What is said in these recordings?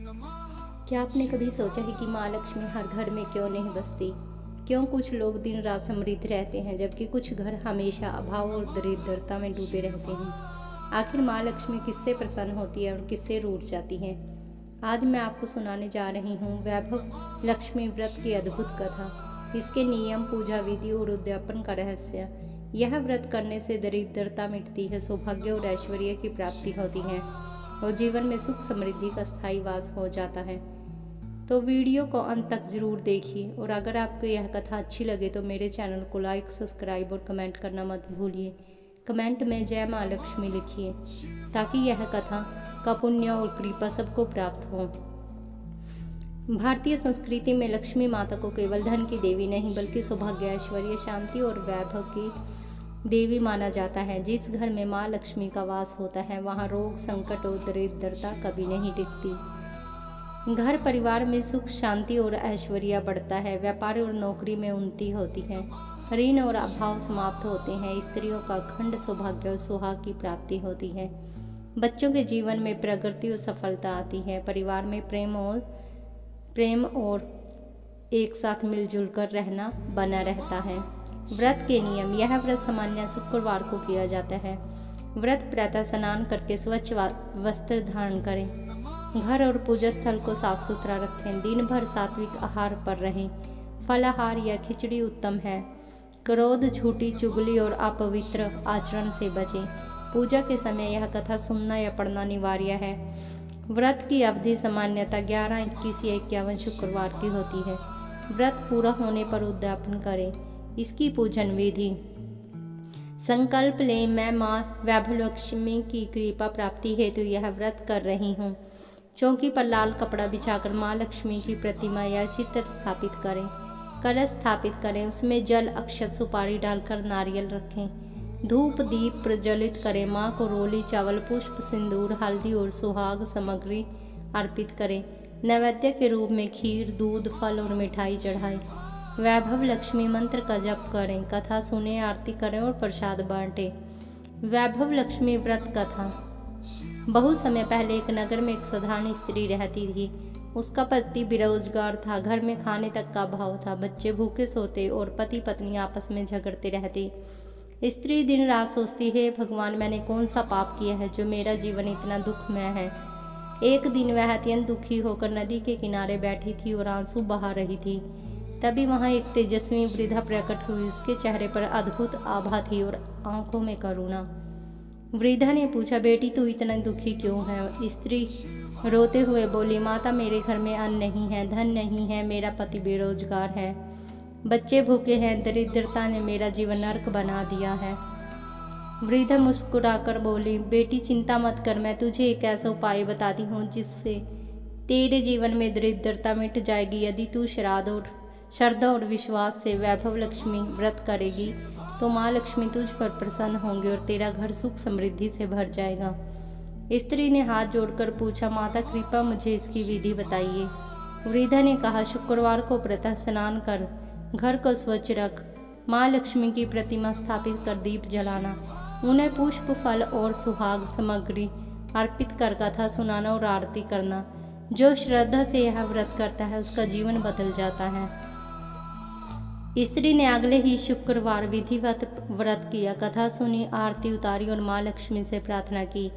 क्या आपने कभी सोचा है कि माँ लक्ष्मी हर घर में क्यों नहीं बसती? क्यों कुछ लोग दिन रात समृद्ध रहते हैं जबकि कुछ घर हमेशा अभाव और दरिद्रता में डूबे रहते हैं? आखिर माँ लक्ष्मी किससे प्रसन्न होती है और किससे रूठ जाती है? आज मैं आपको सुनाने जा रही हूँ वैभव लक्ष्मी व्रत की अद्भुत कथा, इसके नियम, पूजा विधि और उद्यापन का रहस्य। यह व्रत करने से दरिद्रता मिटती है, सौभाग्य और ऐश्वर्य की प्राप्ति होती है और जीवन में सुख समृद्धि का स्थायी वास हो जाता है। तो वीडियो को अंत तक जरूर देखिए और अगर आपको यह कथा अच्छी लगे तो मेरे चैनल को लाइक, सब्सक्राइब और कमेंट करना मत भूलिए। कमेंट में जय माँ लक्ष्मी लिखिए ताकि यह कथा का पुण्य और कृपा सबको प्राप्त हो। भारतीय संस्कृति में लक्ष्मी माता को केवल धन की देवी नहीं बल्कि सौभाग्य, ऐश्वर्य, शांति और वैभव की देवी माना जाता है। जिस घर में माँ लक्ष्मी का वास होता है वहाँ रोग, संकट और दरिद्रता कभी नहीं टिकती। घर परिवार में सुख, शांति और ऐश्वर्य बढ़ता है। व्यापार और नौकरी में उन्नति होती है। ऋण और अभाव समाप्त होते हैं। स्त्रियों का अखंड सौभाग्य और सुहाग की प्राप्ति होती है। बच्चों के जीवन में प्रगति और सफलता आती है। परिवार में प्रेम और एक साथ मिलजुल कर रहना बना रहता है। व्रत के नियम। यह व्रत सामान्य शुक्रवार को किया जाता है। व्रत प्रातः स्नान करके स्वच्छ वस्त्र धारण करें। घर और पूजा स्थल को साफ सुथरा रखें। दिन भर सात्विक आहार पर रहें। फलाहार या खिचड़ी उत्तम है। क्रोध, झूठी चुगली और अपवित्र आचरण से बचें। पूजा के समय यह कथा सुनना या पढ़ना अनिवार्य है। व्रत की अवधि सामान्यतः 11, 21 या 51 शुक्रवार की होती है। व्रत पूरा होने पर उद्यापन करें। इसकी पूजन विधि। संकल्प लें, मैं माँ वैभव लक्ष्मी की कृपा प्राप्ति हेतु यह व्रत कर रही हूँ। चौकी पर लाल कपड़ा बिछाकर माँ लक्ष्मी की प्रतिमा या चित्र स्थापित करें। कलश स्थापित करें, उसमें जल, अक्षत, सुपारी डालकर नारियल रखें। धूप दीप प्रज्वलित करें। माँ को रोली, चावल, पुष्प, सिंदूर, हल्दी और सुहाग सामग्री अर्पित करें। नैवेद्य के रूप में खीर, दूध, फल और मिठाई चढ़ाएं। वैभव लक्ष्मी मंत्र का जप करें। कथा सुने, आरती करें और प्रसाद बांटें। वैभव लक्ष्मी व्रत कथा। बहुत समय पहले एक नगर में एक साधारण स्त्री रहती थी। उसका पति बेरोजगार था। घर में खाने तक का अभाव था। बच्चे भूखे सोते और पति पत्नी आपस में झगड़ते रहते। स्त्री दिन रात सोचती है, भगवान, मैंने कौन सा पाप किया है जो मेरा जीवन इतना दुखमय है। एक दिन वह अत्यंत दुखी होकर नदी के किनारे बैठी थी और आंसू बहा रही थी। तभी वहां एक तेजस्वी वृद्धा प्रकट हुई। उसके चेहरे पर अद्भुत आभा थी और आंखों में करुणा। वृद्धा ने पूछा, बेटी तू इतना दुखी क्यों है? स्त्री रोते हुए बोली, माता, मेरे घर में अन्न नहीं है, धन नहीं है, मेरा पति बेरोजगार है, बच्चे भूखे हैं, दरिद्रता ने मेरा जीवन नर्क बना दिया है। वृद्धा मुस्कुराकर बोली, बेटी चिंता मत कर, मैं तुझे एक ऐसा उपाय बताती हूँ जिससे तेरे जीवन में दरिद्रता मिट जाएगी। यदि तू श्रद्धा और विश्वास से वैभव लक्ष्मी व्रत करेगी तो माँ लक्ष्मी तुझ पर प्रसन्न होंगे और तेरा घर सुख समृद्धि से भर जाएगा। स्त्री ने हाथ जोड़कर पूछा, माता कृपा मुझे इसकी विधि बताइए। वृद्धा ने कहा, शुक्रवार को प्रातः स्नान कर, घर को स्वच्छ रख, माँ लक्ष्मी की प्रतिमा स्थापित कर दीप जलाना, उन्हें पुष्प, फल और सुहाग सामग्री अर्पित कर कथा सुनाना और आरती करना। जो श्रद्धा से यह व्रत करता है उसका जीवन बदल जाता है। स्त्री ने अगले ही शुक्रवार विधिवत व्रत किया, कथा सुनी, आरती उतारी और माँ लक्ष्मी से प्रार्थना की।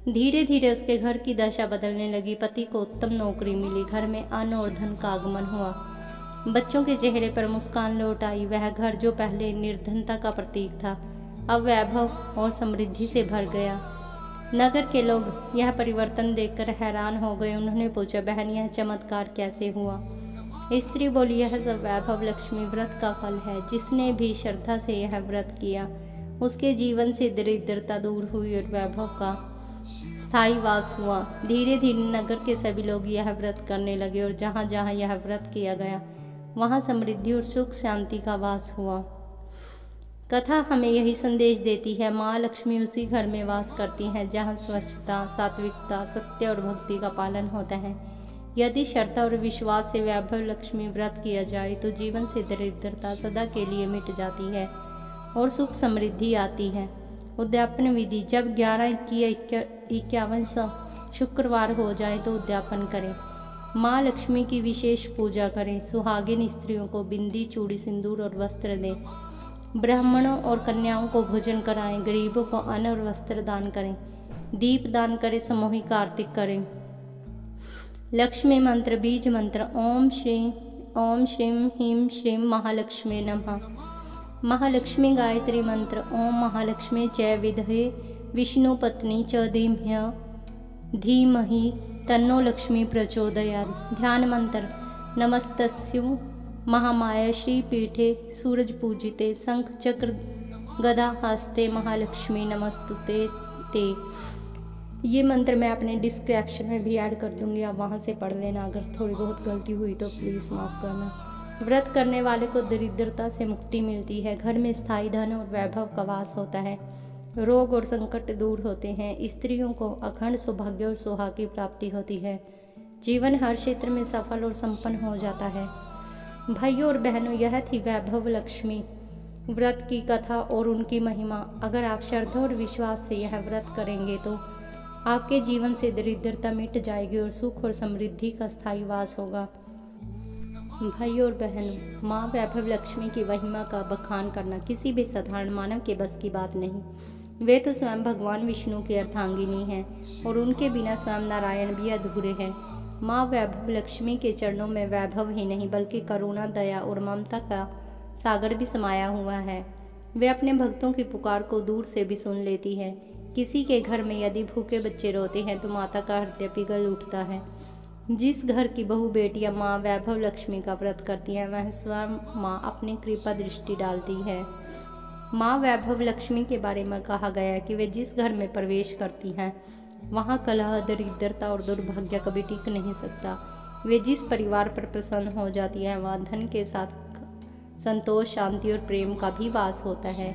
धीरे धीरे उसके घर की दशा बदलने लगी। पति को उत्तम नौकरी मिली। घर में अन्न और धन का आगमन हुआ। बच्चों के चेहरे पर मुस्कान लौट आई। वह घर जो पहले निर्धनता का प्रतीक था अब वैभव और समृद्धि से भर गया। नगर के लोग यह परिवर्तन देखकर हैरान हो गए। उन्होंने पूछा, बहन, यह चमत्कार कैसे हुआ? स्त्री बोली, यह सब वैभव लक्ष्मी व्रत का फल है। जिसने भी श्रद्धा से यह व्रत किया उसके जीवन से दरिद्रता दूर हुई और वैभव का स्थायी वास हुआ। धीरे धीरे नगर के सभी लोग यह व्रत करने लगे और जहाँ जहाँ यह व्रत किया गया वहाँ समृद्धि और सुख शांति का वास हुआ। कथा हमें यही संदेश देती है, माँ लक्ष्मी उसी घर में वास करती हैं जहाँ स्वच्छता, सात्विकता, सत्य और भक्ति का पालन होता है। यदि श्रद्धा और विश्वास से वैभव लक्ष्मी व्रत किया जाए तो जीवन से दरिद्रता सदा के लिए मिट जाती है और सुख समृद्धि आती है। उद्यापन विधि। जब 11, 21, 51 शुक्रवार हो जाए तो उद्यापन करें। माँ लक्ष्मी की विशेष पूजा करें। सुहागिन स्त्रियों को बिंदी, चूड़ी, सिंदूर और वस्त्र दें। ब्राह्मणों और कन्याओं को भोजन कराएं। गरीबों को अन्न और वस्त्र दान करें। दीप दान करें। सामूहिक आरती करें। लक्ष्मी मंत्र, बीज मंत्र। ओम श्रीं ह्रीं श्रीं महालक्ष्मी नमः। महालक्ष्मी गायत्री मंत्र। ओम महालक्ष्मी च विद्महे विष्णुपत्नी च धीमहि तन्नो लक्ष्मी प्रचोदयात्। ध्यान मंत्र। नमस्तस्यु महामाया श्रीपीठे सूरज पूजिते शंख चक्र गदा हस्ते महालक्ष्मी नमस्तुते ते। ये मंत्र मैं अपने डिस्क्रिप्शन में भी ऐड कर दूंगी, आप वहाँ से पढ़ लेना। अगर थोड़ी बहुत गलती हुई तो प्लीज़ माफ़ करना। व्रत करने वाले को दरिद्रता से मुक्ति मिलती है। घर में स्थायी धन और वैभव का वास होता है। रोग और संकट दूर होते हैं। स्त्रियों को अखंड सौभाग्य और सुहाग की प्राप्ति होती है। जीवन हर क्षेत्र में सफल और संपन्न हो जाता है। भाइयों और बहनों, यह थी वैभव लक्ष्मी व्रत की कथा और उनकी महिमा। अगर आप श्रद्धा और विश्वास से यह व्रत करेंगे तो आपके जीवन से दरिद्रता मिट जाएगी और सुख और समृद्धि का स्थायी वास होगा। भाइयों और बहनों, माँ वैभव लक्ष्मी की महिमा का बखान करना किसी भी साधारण मानव के बस की बात नहीं। वे तो स्वयं भगवान विष्णु की अर्धांगिनी हैं और उनके बिना स्वयं नारायण भी अधूरे हैं। माँ वैभव लक्ष्मी के चरणों में वैभव ही नहीं बल्कि करुणा, दया और ममता का सागर भी समाया हुआ है। वे अपने भक्तों की पुकार को दूर से भी सुन लेती है। किसी के घर में यदि भूखे बच्चे रोते हैं तो माता का हृदय पिघल उठता है। जिस घर की बहु बेटियां माँ वैभव लक्ष्मी का व्रत करती हैं वह स्वयं माँ अपनी कृपा दृष्टि डालती है। माँ वैभव लक्ष्मी के बारे में कहा गया है कि वे जिस घर में प्रवेश करती हैं वहाँ कलह, दरिद्रता और दुर्भाग्य कभी टिक नहीं सकता। वे जिस परिवार पर प्रसन्न हो जाती है वहाँ धन के साथ संतोष, शांति और प्रेम का भी वास होता है।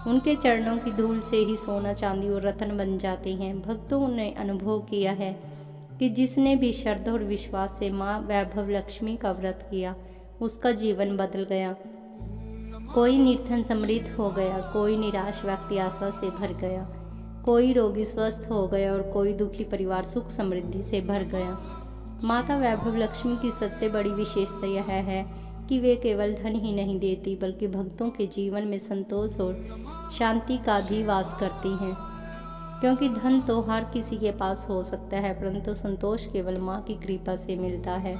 उनके चरणों की धूल से ही सोना, चांदी और रत्न बन जाते हैं। भक्तों ने अनुभव किया है कि जिसने भी श्रद्धा और विश्वास से माँ वैभव लक्ष्मी का व्रत किया उसका जीवन बदल गया। कोई निर्धन समृद्ध हो गया, कोई निराश व्यक्ति आशा से भर गया, कोई रोगी स्वस्थ हो गया और कोई दुखी परिवार सुख समृद्धि से भर गया। माता वैभव लक्ष्मी की सबसे बड़ी विशेषता यह है कि वे केवल धन ही नहीं देती बल्कि भक्तों के जीवन में संतोष और शांति का भी वास करती हैं। क्योंकि धन तो हर किसी के पास हो सकता है परंतु संतोष केवल माँ की कृपा से मिलता है।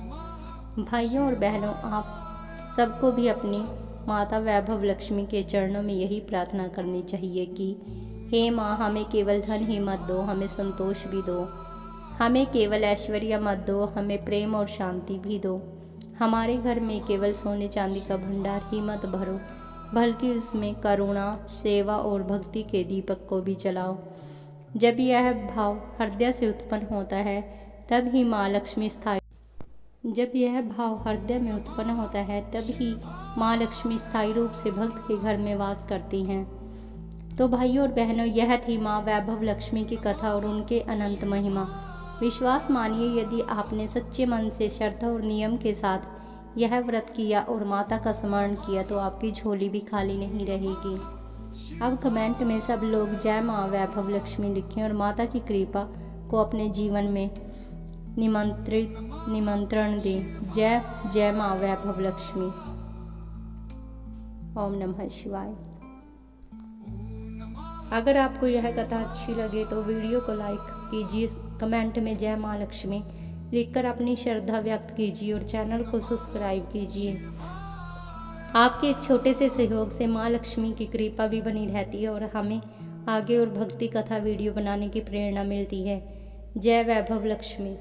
भाइयों और बहनों, आप सबको भी अपनी माता वैभव लक्ष्मी के चरणों में यही प्रार्थना करनी चाहिए कि हे माँ, हमें केवल धन ही मत दो, हमें संतोष भी दो। हमें केवल ऐश्वर्य मत दो, हमें प्रेम और शांति भी दो। हमारे घर में केवल सोने चांदी का भंडार ही मत भरो बल्कि उसमें करुणा, सेवा और भक्ति के दीपक को भी जलाओ। जब यह भाव हृदय से उत्पन्न होता है तब ही माँ लक्ष्मी स्थायी रूप से भक्त के घर में वास करती हैं। तो भाइयों और बहनों, यह थी माँ वैभव लक्ष्मी की कथा और उनके अनंत महिमा। विश्वास मानिए, यदि आपने सच्चे मन से, श्रद्धा और नियम के साथ यह व्रत किया और माता का स्मरण किया तो आपकी झोली भी खाली नहीं रहेगी। अब कमेंट में सब लोग जय माँ वैभव लक्ष्मी लिखें और माता की कृपा को अपने जीवन में निमंत्रण दें। जय जय माँ वैभव लक्ष्मी। ओम नमः शिवाय। अगर आपको यह कथा अच्छी लगे तो वीडियो को लाइक कीजिए, कमेंट में जय माँ लक्ष्मी लिखकर अपनी श्रद्धा व्यक्त कीजिए और चैनल को सब्सक्राइब कीजिए। आपके एक छोटे से सहयोग से माँ लक्ष्मी की कृपा भी बनी रहती है और हमें आगे और भक्ति कथा वीडियो बनाने की प्रेरणा मिलती है। जय वैभव लक्ष्मी।